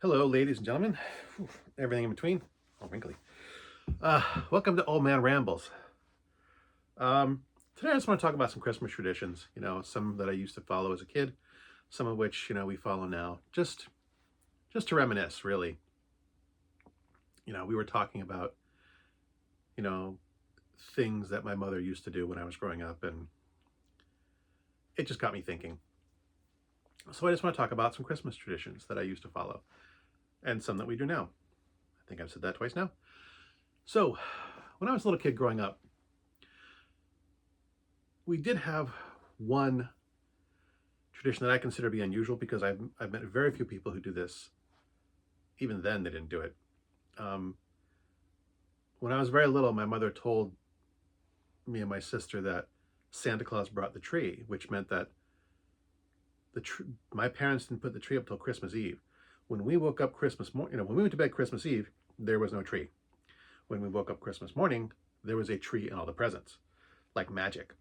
Hello, ladies and gentlemen. Whew, everything in between. Oh, wrinkly. Welcome to Old Man Rambles. Um, Today I just want to talk about some Christmas traditions. Some that I used to follow as a kid, some of which we follow now. Just to reminisce, really. We were talking about you know things that my mother used to do when I was growing up, and it just got me thinking. So I just want to talk about some Christmas traditions that I used to follow, and some that we do now. I think I've said that twice now. So, when I was a little kid growing up, we did have one tradition that I consider to be unusual because I've met very few people who do this. Even then, they didn't do it. Um, when I was very little, my mother told me and my sister that Santa Claus brought the tree, which meant that my parents didn't put the tree up till Christmas Eve. When we woke up Christmas morning, when we went to bed Christmas Eve, there was no tree. When we woke up Christmas morning, there was a tree and all the presents, like magic.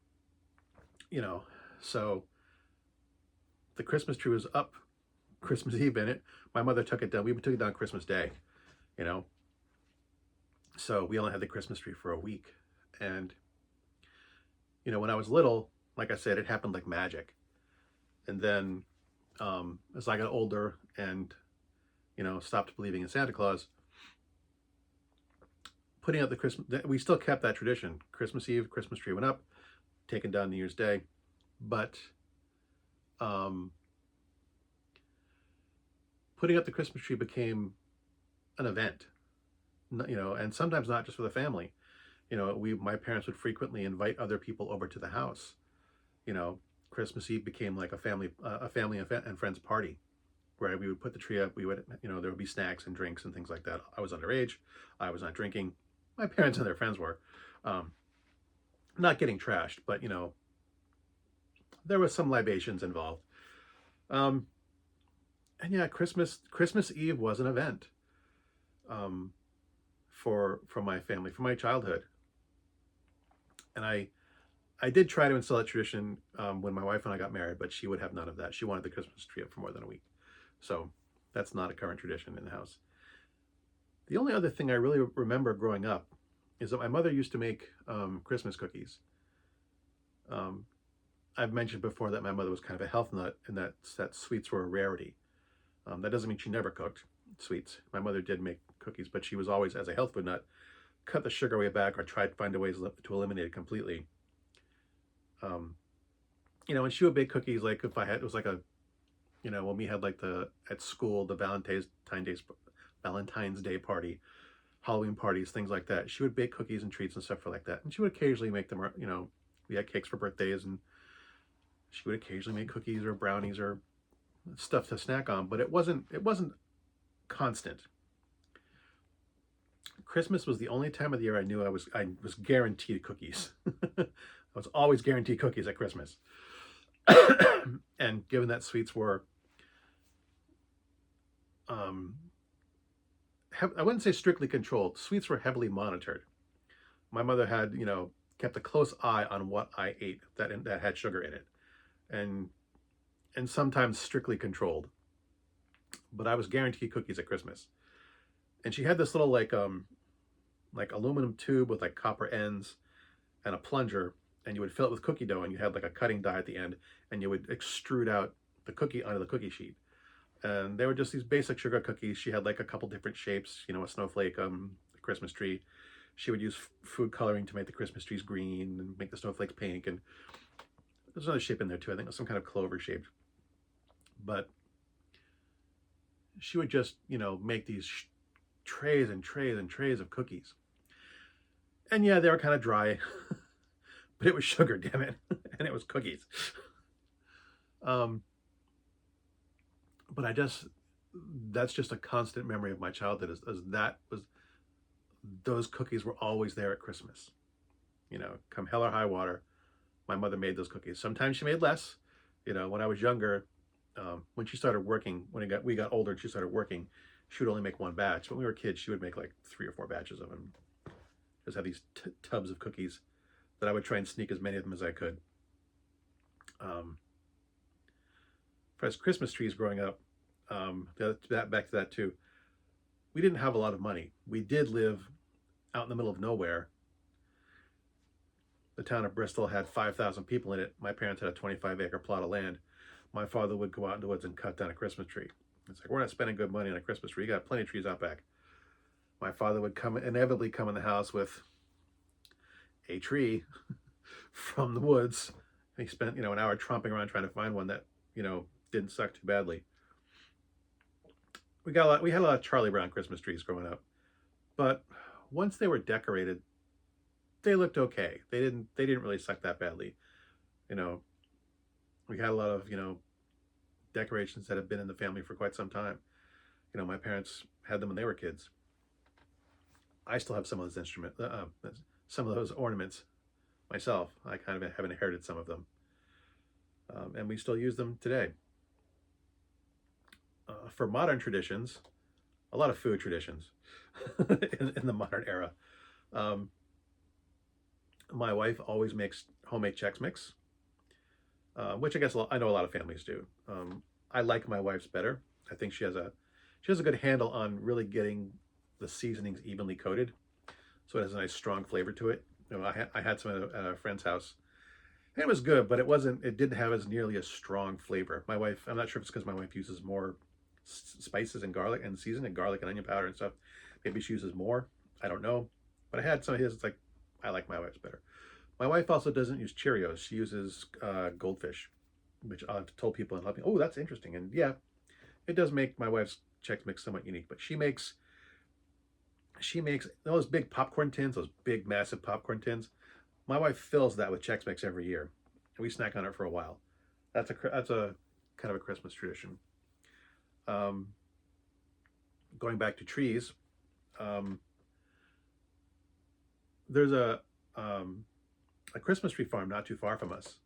You know, so the Christmas tree was up Christmas Eve in it. My mother took it down. We took it down Christmas Day, you know. So we only had the Christmas tree for a week. And, when I was little, like I said, it happened like magic. And then as I got older and, stopped believing in Santa Claus, putting out the Christmas, we still kept that tradition. Christmas Eve, Christmas tree went up, taken down New Year's Day. But um, putting up the Christmas tree became an event, and sometimes not just for the family. My parents would frequently invite other people over to the house. You know, Christmas Eve became like a family event and friends party where we would put the tree up. We would, there would be snacks and drinks and things like that. I was underage. I was not drinking. My parents and their friends were. Um, Not getting trashed, but there was some libations involved. Um, and yeah, Christmas Eve was an event um, for my family, for my childhood. And I did try to instill that tradition when my wife and I got married, but she would have none of that. She wanted the Christmas tree up for more than a week. So that's not a current tradition in the house. The only other thing I really remember growing up is that my mother used to make Christmas cookies. Um, I've mentioned before that my mother was kind of a health nut and that sweets were a rarity. That doesn't mean she never cooked sweets. My mother did make cookies, but she was always, as a health food nut, cut the sugar way back or tried to find a ways to eliminate it completely. Um, and she would bake cookies like if I had, it was like when we had like at school, the Valentine's Day party, Halloween parties, things like that. She would bake cookies and treats and stuff for like that. And she would occasionally make them, we had cakes for birthdays and she would occasionally make cookies or brownies or stuff to snack on, but it wasn't constant. Christmas was the only time of the year I knew I was guaranteed cookies. I was always guaranteed cookies at Christmas. And given that sweets were um, I wouldn't say strictly controlled. Sweets were heavily monitored. My mother had, kept a close eye on what I ate that had sugar in it, and sometimes strictly controlled. But I was guaranteed cookies at Christmas, and she had this little like aluminum tube with like copper ends and a plunger, and you would fill it with cookie dough, and you had like a cutting die at the end, and you would extrude out the cookie onto the cookie sheet. And they were just these basic sugar cookies. She had like a couple different shapes, a snowflake, a Christmas tree. She would use food coloring to make the Christmas trees green and make the snowflakes pink. And there's another shape in there too. I think it was some kind of clover shaped. But she would just, make these trays and trays and trays of cookies. And yeah, they were kind of dry, but it was sugar, damn it. And it was cookies. But that's just a constant memory of my childhood as those cookies were always there at Christmas. Come hell or high water, my mother made those cookies. Sometimes she made less. When I was younger, when she started working, we got older and she started working, she would only make one batch. When we were kids, she would make like 3 or 4 batches of them. Just have these tubs of cookies that I would try and sneak as many of them as I could. For as Christmas trees growing up, Back to that too. We didn't have a lot of money. We did live out in the middle of nowhere. The town of Bristol had 5,000 people in it. My parents had a 25-acre plot of land. My father would go out in the woods and cut down a Christmas tree. It's like, we're not spending good money on a Christmas tree. You got plenty of trees out back. My father would inevitably come in the house with a tree from the woods. And he spent, an hour tromping around trying to find one that, didn't suck too badly. We had a lot of Charlie Brown Christmas trees growing up. But once they were decorated, they looked okay. They didn't really suck that badly. You know, we had a lot of, decorations that have been in the family for quite some time. My parents had them when they were kids. I still have some of those some of those ornaments myself. I kind of have inherited some of them, and we still use them today. For modern traditions, a lot of food traditions in the modern era. Um, my wife always makes homemade Chex Mix, which I guess I know a lot of families do. I like my wife's better. I think she has a good handle on really getting the seasonings evenly coated, so it has a nice strong flavor to it. I had some at a friend's house, and it was good, but it didn't have as nearly a strong flavor. My wife, I'm not sure if it's because my wife uses more spices and garlic and seasoning, garlic and onion powder and stuff. Maybe she uses more. I don't know, but I had some of his. It's like I like my wife's better. My wife also doesn't use Cheerios. She uses goldfish, which I've told people and helping. Oh, that's interesting. And yeah, it does make my wife's Chex Mix somewhat unique. But she makes those big popcorn tins, those big massive popcorn tins. My wife fills that with Chex Mix every year, and we snack on it for a while. That's a kind of a Christmas tradition. Um, Going back to trees, um, there's a Christmas tree farm not too far from us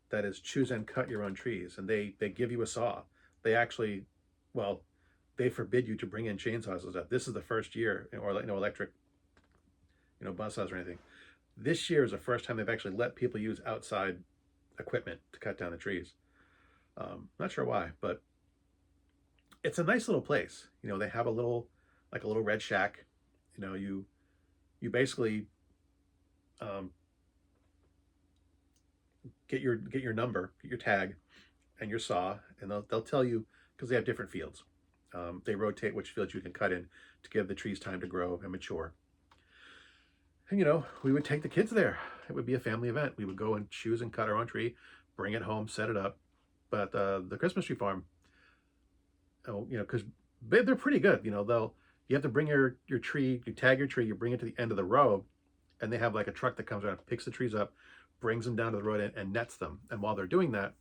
that is choose and cut your own trees, and they give you a saw. They actually, well, they forbid you to bring in chainsaws and stuff. This is the first year, or electric, buzz saws or anything. This year is the first time they've actually let people use outside equipment to cut down the trees. Not sure why, but it's a nice little place. They have like a little red shack. You basically um, get your number, get your tag, and your saw, and they'll tell you, because they have different fields. They rotate which fields you can cut in to give the trees time to grow and mature. And we would take the kids there. It would be a family event. We would go and choose and cut our own tree, bring it home, set it up. But the Christmas tree farm, because they're pretty good. You have to bring your tree, you tag your tree, you bring it to the end of the row, and they have like a truck that comes around, picks the trees up, brings them down to the road and nets them. And while they're doing that,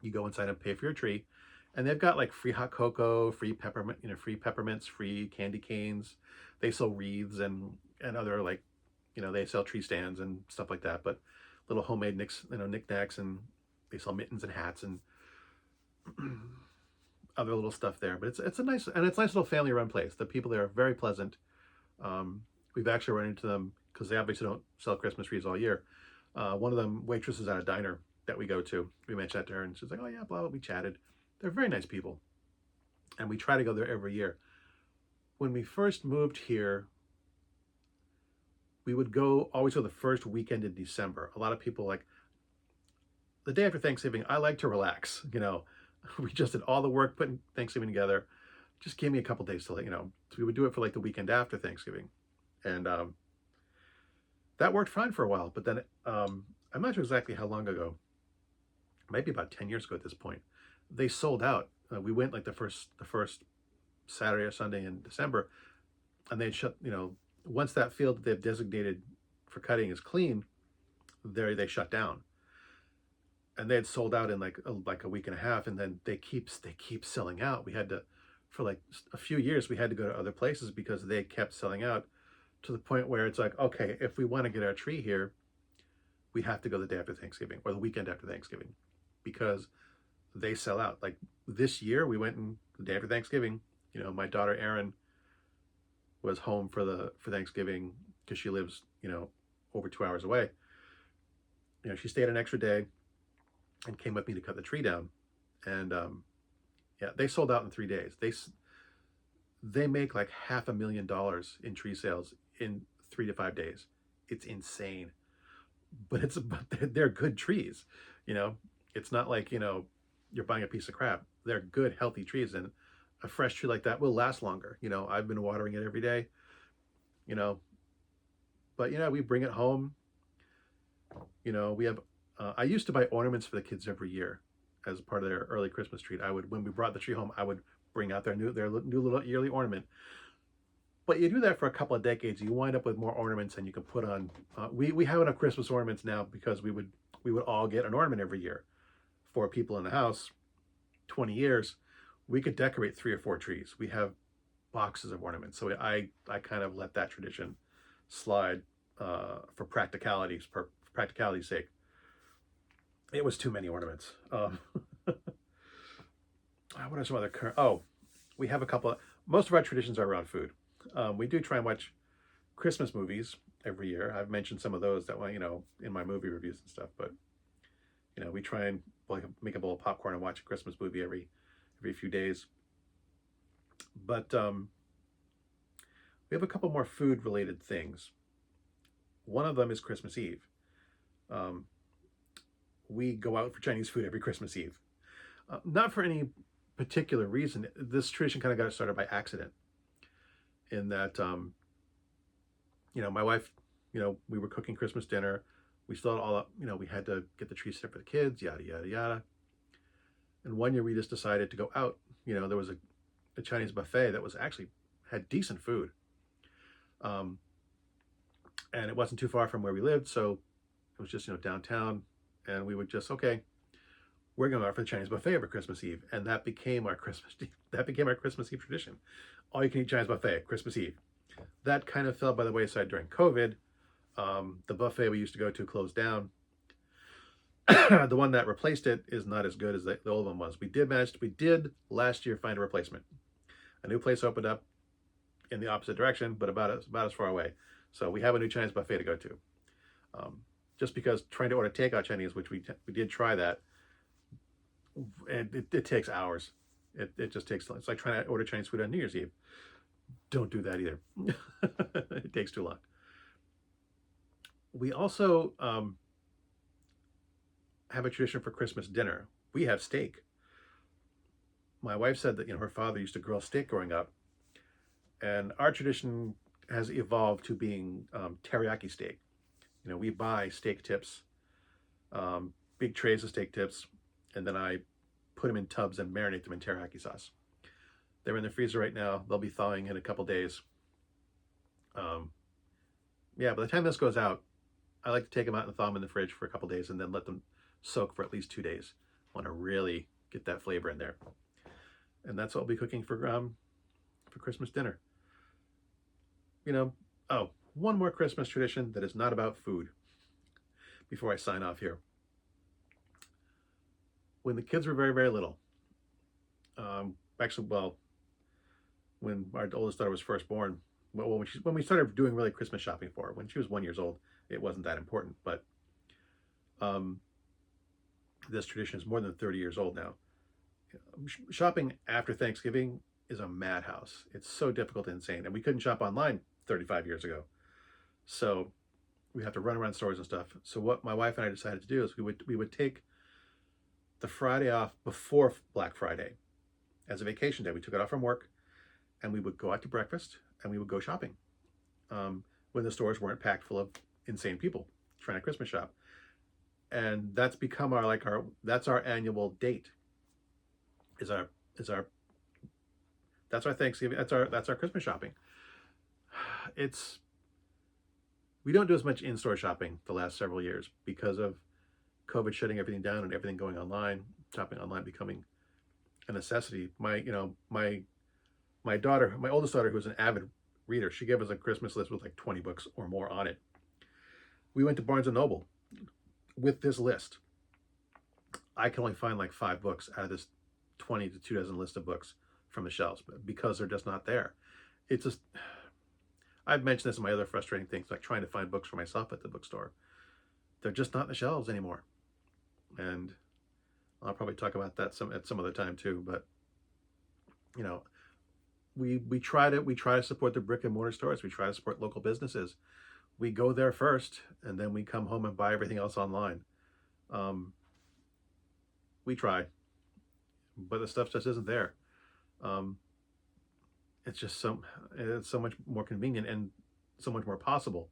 you go inside and pay for your tree. And they've got like free hot cocoa, free peppermint, free peppermints, free candy canes. They sell wreaths and other they sell tree stands and stuff like that. But little homemade knickknacks, and they sell mittens and hats and other little stuff there. But it's a nice little family run place. The people there are very pleasant. We've actually run into them because they obviously don't sell Christmas trees all year. One of them waitresses at a diner that we go to. We mentioned that to her, and she's like, "Oh yeah, blah blah." We chatted. They're very nice people, and we try to go there every year. When we first moved here, we would always go the first weekend in December. A lot of people like the day after Thanksgiving. I like to relax. We just did all the work putting Thanksgiving together. Just give me a couple days to So we would do it for like the weekend after Thanksgiving, and that worked fine for a while. But then I'm not sure exactly how long ago. Maybe about 10 years ago at this point. They sold out. We went like the first Saturday or Sunday in December, and they'd shut. Once that field that they've designated for cutting is clean, they shut down, and they had sold out in like a week and a half, and then they keep selling out. We had to, for like a few years, we had to go to other places because they kept selling out, to the point where it's like, okay, if we want to get our tree here, we have to go the day after Thanksgiving or the weekend after Thanksgiving, because they sell out. Like this year, we went the day after Thanksgiving. My daughter Erin was home for Thanksgiving because she lives, over 2 hours away. She stayed an extra day and came with me to cut the tree down. And Yeah, they sold out in 3 days. They make like $500,000 in tree sales in 3 to 5 days. It's insane, but they're good trees. You know, it's not like you're buying a piece of crap. They're good, healthy trees, and a fresh tree like that will last longer. I've been watering it every day. You know, but we bring it home. We have. I used to buy ornaments for the kids every year as part of their early Christmas treat. When we brought the tree home, I would bring out their new little yearly ornament. But you do that for a couple of decades, you wind up with more ornaments than you can put on. We have enough Christmas ornaments now because we would all get an ornament every year for people in the house. 20 years, we could decorate 3 or 4 trees. We have boxes of ornaments, so I kind of let that tradition slide for practicality's sake. It was too many ornaments. What are some other current? Oh, we have a couple. Most of our traditions are around food. We do try and watch Christmas movies every year. I've mentioned some of those that in my movie reviews and stuff. But we try and make a bowl of popcorn and watch a Christmas movie every few days. But we have a couple more food related things. One of them is Christmas Eve. We go out for Chinese food every Christmas Eve. Not for any particular reason. This tradition kind of got started by accident. In that, my wife, we were cooking Christmas dinner. We still had all up, we had to get the tree set for the kids, yada, yada, yada. And one year we just decided to go out. There was a Chinese buffet that was actually had decent food. And it wasn't too far from where we lived. So it was just, downtown. And we would just, okay, we're going out for the Chinese buffet over Christmas Eve. And that became our Christmas Eve tradition. All you can eat Chinese buffet, Christmas Eve. That kind of fell by the wayside during COVID. The buffet we used to go to closed down. The one that replaced it is not as good as the old one was. We did last year find a replacement. A new place opened up in the opposite direction, but about as far away. So we have a new Chinese buffet to go to. Just because trying to order takeout Chinese, which we did try that, and it takes hours. It just takes. It's like trying to order Chinese food on New Year's Eve. Don't do that either. It takes too long. We also have a tradition for Christmas dinner. We have steak. My wife said that her father used to grill steak growing up, and our tradition has evolved to being teriyaki steak. We buy steak tips, big trays of steak tips, and then I put them in tubs and marinate them in teriyaki sauce. They're in the freezer right now. They'll be thawing in a couple days. By the time this goes out, I like to take them out and thaw them in the fridge for a couple days and then let them soak for at least 2 days. I want to really get that flavor in there. And that's what I'll be cooking for Christmas dinner. One more Christmas tradition that is not about food before I sign off here. When the kids were very, very little, when our oldest daughter was first born, when we started doing really Christmas shopping for her, when she was 1 year old, it wasn't that important. But this tradition is more than 30 years old now. Shopping after Thanksgiving is a madhouse. It's so difficult and insane. And we couldn't shop online 35 years ago. So we have to run around stores and stuff. So what my wife and I decided to do is we would take the Friday off before Black Friday as a vacation day. We took it off from work and we would go out to breakfast and we would go shopping when the stores weren't packed full of insane people trying to Christmas shop. And that's become that's our annual date. That's our Thanksgiving. That's our Christmas shopping. We don't do as much in-store shopping the last several years because of COVID shutting everything down and everything going online, shopping online becoming a necessity. My daughter, my oldest daughter, who's an avid reader, she gave us a Christmas list with like 20 books or more on it. We went to Barnes & Noble with this list. I can only find like 5 books out of this 20 to 24 list of books from the shelves because they're just not there. It's just, I've mentioned this in my other frustrating things, like trying to find books for myself at the bookstore. They're just not in the shelves anymore. And I'll probably talk about that at some other time too, but You know, we try to support the brick and mortar stores. We try to support local businesses. We go there first, and then we come home and buy everything else online. Um, we try, but the stuff just isn't there. Um, it's so much more convenient and so much more possible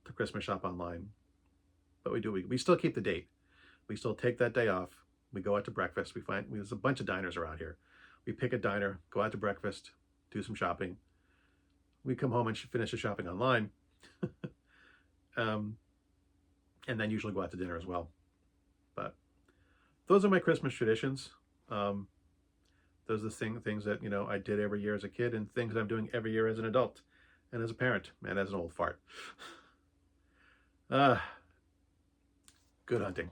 to Christmas shop online. But we still keep the date. We still take that day off. We go out to breakfast. There's a bunch of diners around here. We pick a diner, go out to breakfast, do some shopping. We come home and finish the shopping online, um, and then usually go out to dinner as well. But those are my Christmas traditions. Um, those are the things that I did every year as a kid, and things I'm doing every year as an adult, and as a parent, and as an old fart. Ah, good hunting.